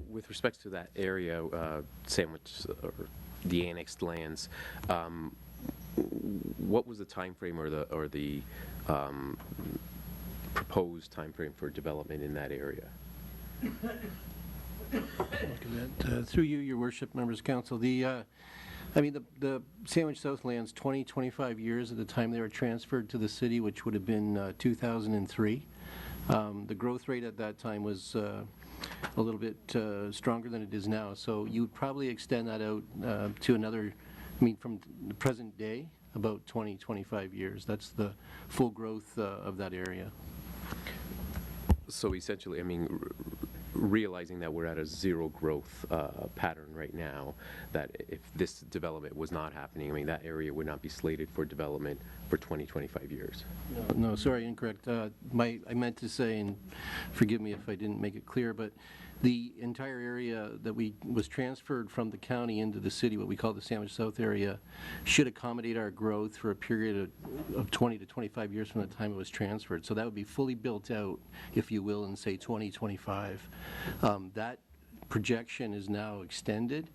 with respect to that area, Sandwich, or the annexed lands, what was the time frame or the proposed time frame for development in that area? Through you, Your Worship, Members of Council, the Sandwich South lands 25 years at the time they were transferred to the city, which would have been 2003. The growth rate at that time was a little bit stronger than it is now, so you would probably extend that out to another, from the present day, about 25 years. That's the full growth of that area. So essentially, realizing that we're at a zero growth pattern right now, that if this development was not happening, that area would not be slated for development for 25 years. No, sorry, incorrect. I meant to say, and forgive me if I didn't make it clear, but the entire area that was transferred from the county into the city, what we call the Sandwich South area, should accommodate our growth for a period of 20 to 25 years from the time it was transferred. So that would be fully built out, if you will, in, say, 2025. That projection is now extended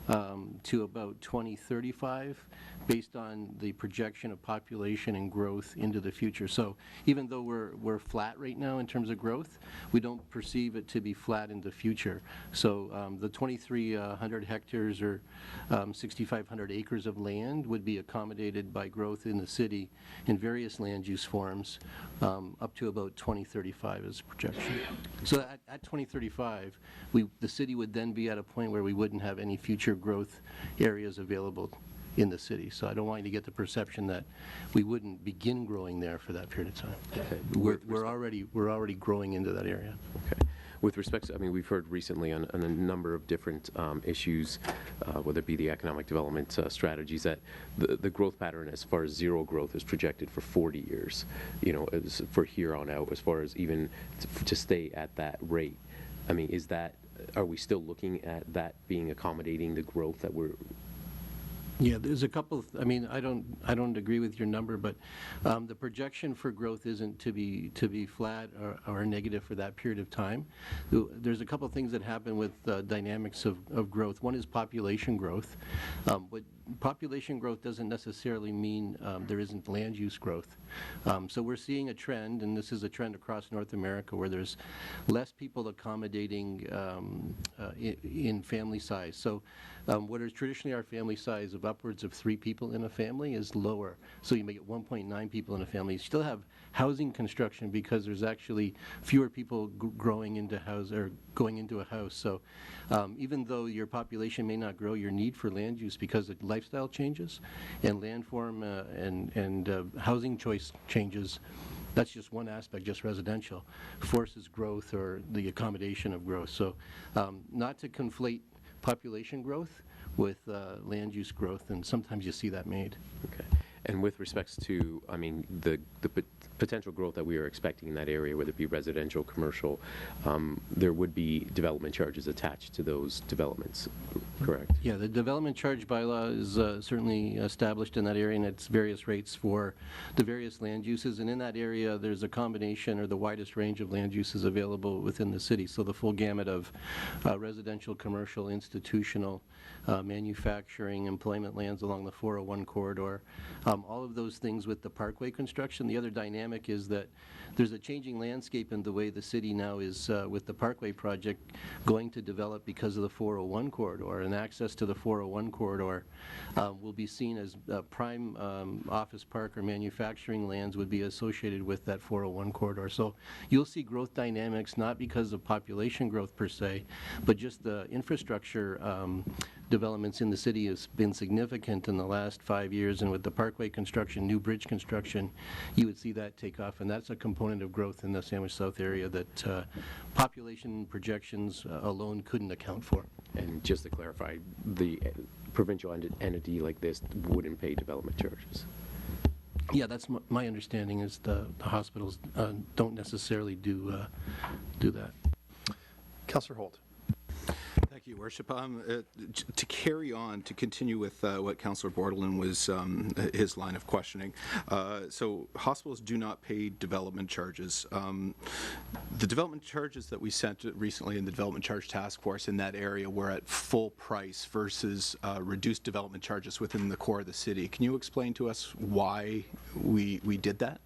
to about 2035 based on the projection of population and growth into the future. So even though we're flat right now in terms of growth, we don't perceive it to be flat in the future. So the 2,300 hectares or 6,500 acres of land would be accommodated by growth in the city in various land use forms up to about 2035 as a projection. So at 2035, the city would then be at a point where we wouldn't have any future growth areas available in the city. So I don't want you to get the perception that we wouldn't begin growing there for that period of time. Okay. We're already growing into that area. Okay. With respect to, we've heard recently on a number of different issues, whether it be the economic development strategies, that the growth pattern as far as zero growth is projected for 40 years, as for here on out, as far as even to stay at that rate. Are we still looking at that being accommodating the growth that we're... Yeah, there's a couple of, I don't agree with your number, but the projection for growth isn't to be flat or negative for that period of time. There's a couple of things that happen with dynamics of growth. One is population growth. But population growth doesn't necessarily mean there isn't land use growth. So we're seeing a trend, and this is a trend across North America, where there's less people accommodating in family size. So what is traditionally our family size of upwards of 3 people in a family is lower. So you may get 1.9 people in a family. You still have housing construction because there's actually fewer people growing into going into a house. So even though your population may not grow, your need for land use, because of lifestyle changes and landform and housing choice changes, that's just one aspect, just residential, forces growth or the accommodation of growth. So not to conflate population growth with land use growth, and sometimes you see that made. Okay. And with respects to, the potential growth that we are expecting in that area, whether it be residential, commercial, there would be development charges attached to those developments, correct? Yeah, the development charge bylaw is certainly established in that area, and it's various rates for the various land uses. And in that area, there's a combination or the widest range of land uses available within the city. So the full gamut of residential, commercial, institutional, manufacturing, employment lands along the 401 corridor, all of those things with the parkway construction. The other dynamic is that there's a changing landscape in the way the city now is with the parkway project going to develop because of the 401 corridor, and access to the 401 corridor will be seen as prime office park or manufacturing lands would be associated with that 401 corridor. So you'll see growth dynamics not because of population growth per se, but just the infrastructure developments in the city has been significant in the last 5 years, and with the parkway construction, new bridge construction, you would see that take off, and that's a component of growth in the Sandwich South area that population projections alone couldn't account for. And just to clarify, the provincial entity like this wouldn't pay development charges? Yeah, that's my understanding, is the hospitals don't necessarily do that. Councillor Holt. Thank Your Worship. To carry on, to continue with what Councillor Bordelin was, his line of questioning. So hospitals do not pay development charges. The development charges that we sent recently in the Development Charge Task Force in that area were at full price versus reduced development charges within the core of the city. Can you explain to us why we did that?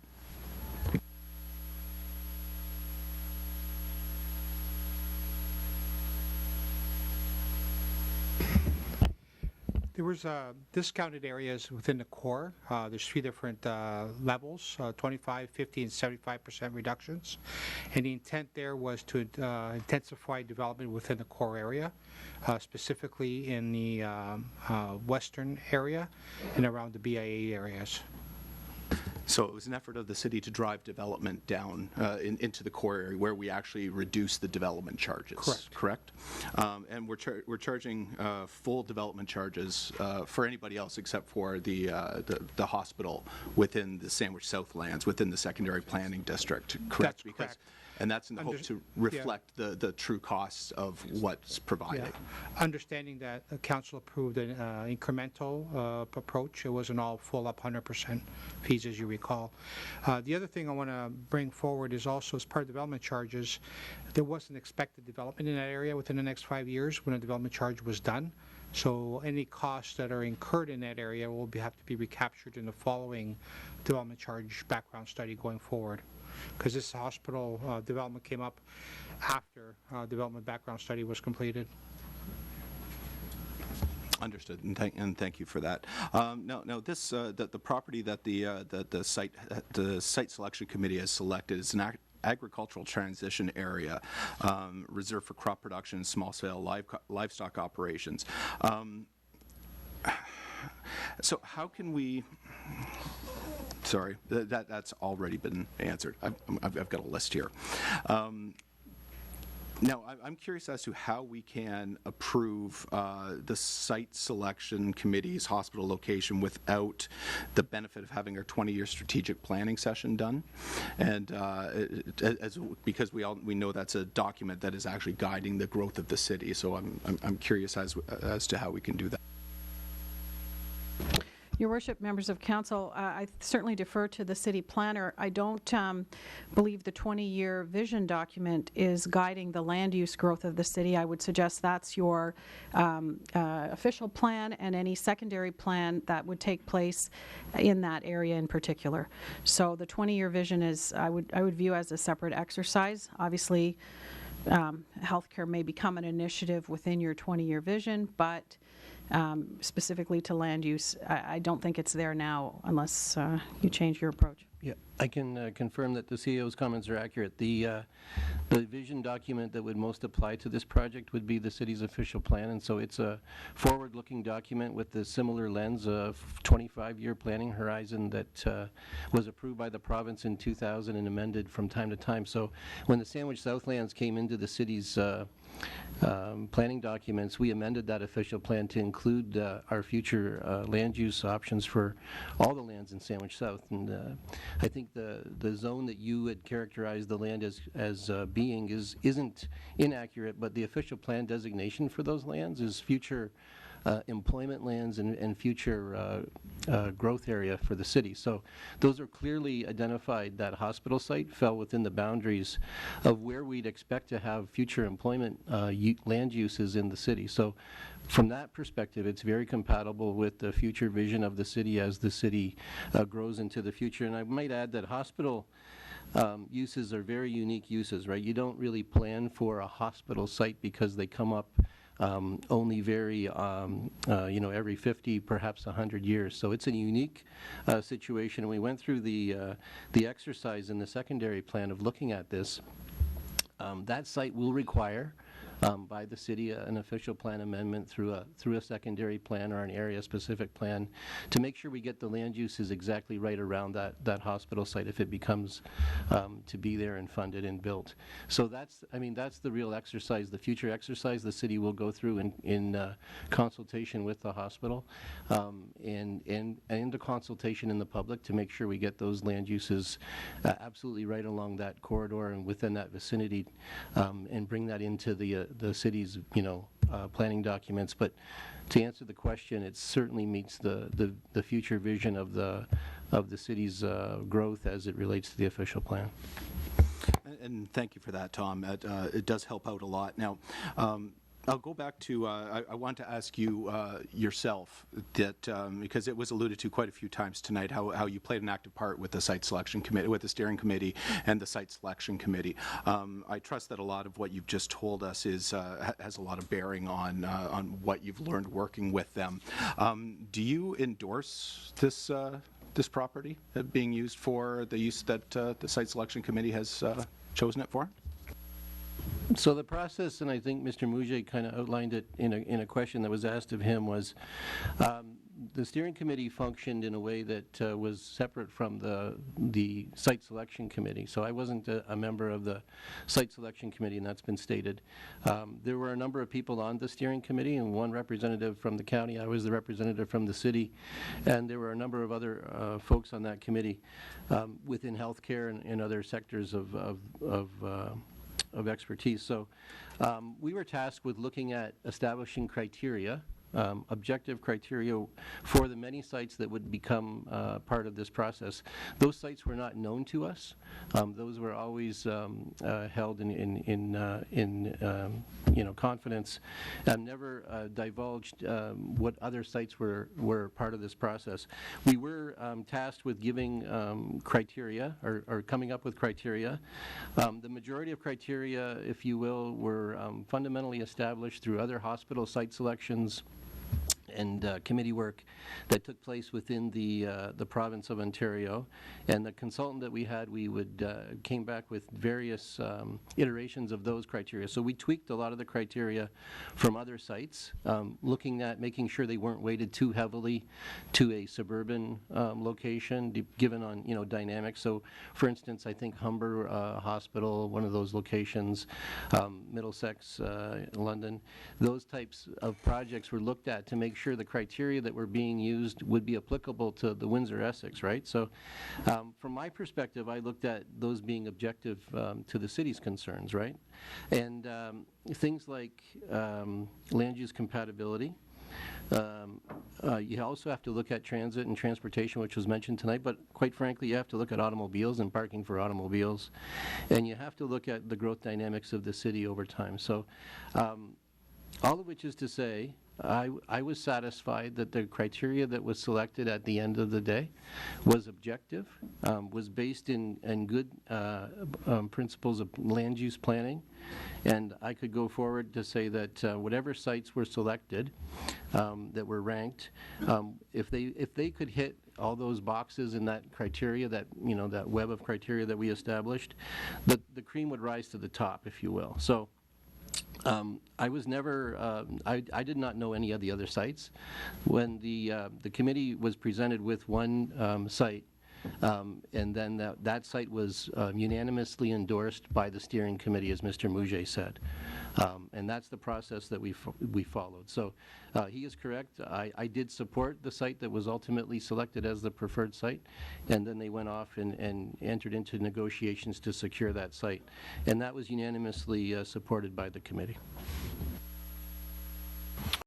There was discounted areas within the core. There's 3 different levels, 25, 50, and 75% reductions. And the intent there was to intensify development within the core area, specifically in the western area and around the BIA areas. So it was an effort of the city to drive development down into the core area where we actually reduce the development charges. Correct. And we're charging full development charges for anybody else except for the hospital within the Sandwich South lands, within the secondary planning district. Correct. That's correct. And that's in the hope to reflect the true costs of what's provided. Yeah. Understanding that the council approved an incremental approach, it wasn't all full up 100% fees, as you recall. The other thing I want to bring forward is also as part of development charges, there was an expected development in that area within the next 5 years when a development charge was done. So any costs that are incurred in that area will have to be recaptured in the following development charge background study going forward. Because this hospital development came up after development background study was completed. Understood, and thank you for that. Now, this the property that the site selection committee has selected is an agricultural transition area reserved for crop production and small-scale livestock operations. So how can we? Sorry, that's already been answered. I've got a list here. Now, I'm curious as to how we can approve the site selection committee's hospital location without the benefit of having our 20-year strategic planning session done, and because we know that's a document that is actually guiding the growth of the city. So I'm curious as to how we can do that. Your Worship, members of council, I certainly defer to the city planner. I don't believe the 20-year vision document is guiding the land use growth of the city. I would suggest that's your official plan and any secondary plan that would take place in that area in particular. So the 20-year vision is, I would view as a separate exercise. Obviously, healthcare may become an initiative within your 20-year vision, but specifically to land use, I don't think it's there now unless you change your approach. Yeah, I can confirm that the CEO's comments are accurate. The vision document that would most apply to this project would be the city's official plan, and so it's a forward-looking document with a similar lens of 25-year planning horizon that was approved by the province in 2000 and amended from time to time. So when the Sandwich Southlands came into the city's planning documents, we amended that official plan to include our future land use options for all the lands in Sandwich South. And I think the zone that you had characterized the land as being isn't inaccurate, but the official plan designation for those lands is future employment lands and future growth area for the city. So those are clearly identified. That hospital site fell within the boundaries of where we'd expect to have future employment land uses in the city. So from that perspective, it's very compatible with the future vision of the city as the city grows into the future. And I might add that hospital uses are very unique uses, right? You don't really plan for a hospital site because they come up only very, every 50, perhaps 100 years. So it's a unique situation. And we went through the exercise in the secondary plan of looking at this. That site will require by the city an official plan amendment through a secondary plan or an area-specific plan to make sure we get the land uses exactly right around that hospital site if it becomes to be there and funded and built. So that's the real exercise, the future exercise the city will go through in consultation with the hospital and the consultation in the public to make sure we get those land uses absolutely right along that corridor and within that vicinity and bring that into the city's planning documents. But to answer the question, it certainly meets the future vision of the city's growth as it relates to the official plan. And thank you for that, Thom. It does help out a lot. Now, I'll go back to, I want to ask you yourself, that because it was alluded to quite a few times tonight, how you played an active part with the site selection committee, with the steering committee and the site selection committee. I trust that a lot of what you've just told us has a lot of bearing on what you've learned working with them. Do you endorse this property being used for the use that the site selection committee has chosen it for? So the process, and I think Mr. Mouget kind of outlined it in a question that was asked of him, was the steering committee functioned in a way that was separate from the site selection committee. So I wasn't a member of the site selection committee, and that's been stated. There were a number of people on the steering committee, and one representative from the county. I was the representative from the city, and there were a number of other folks on that committee within healthcare and other sectors of expertise. So we were tasked with looking at establishing criteria, objective criteria for the many sites that would become part of this process. Those sites were not known to us. Those were always held in confidence, and never divulged what other sites were part of this process. We were tasked with giving criteria or coming up with criteria. The majority of criteria, if you will, were fundamentally established through other hospital site selections and committee work that took place within the province of Ontario. And the consultant that we had, came back with various iterations of those criteria. So we tweaked a lot of the criteria from other sites, looking at making sure they weren't weighted too heavily to a suburban location, given on dynamics. So, for instance, I think Humber Hospital, one of those locations, Middlesex, London, those types of projects were looked at to make sure the criteria that were being used would be applicable to the Windsor Essex, right? So from my perspective, I looked at those being objective to the city's concerns, right? And things like land use compatibility. You also have to look at transit and transportation, which was mentioned tonight, but quite frankly, you have to look at automobiles and parking for automobiles, and you have to look at the growth dynamics of the city over time. So all of which is to say, I was satisfied that the criteria that was selected at the end of the day was objective, was based in good principles of land use planning, and I could go forward to say that whatever sites were selected that were ranked, if they could hit all those boxes in that criteria, that that web of criteria that we established, the cream would rise to the top, if you will. So I was never, I did not know any of the other sites. When the committee was presented with one site, and then that site was unanimously endorsed by the steering committee, as Mr. Mouget said. And that's the process that we followed. So he is correct. I did support the site that was ultimately selected as the preferred site, and then they went off and entered into negotiations to secure that site. And that was unanimously supported by the committee.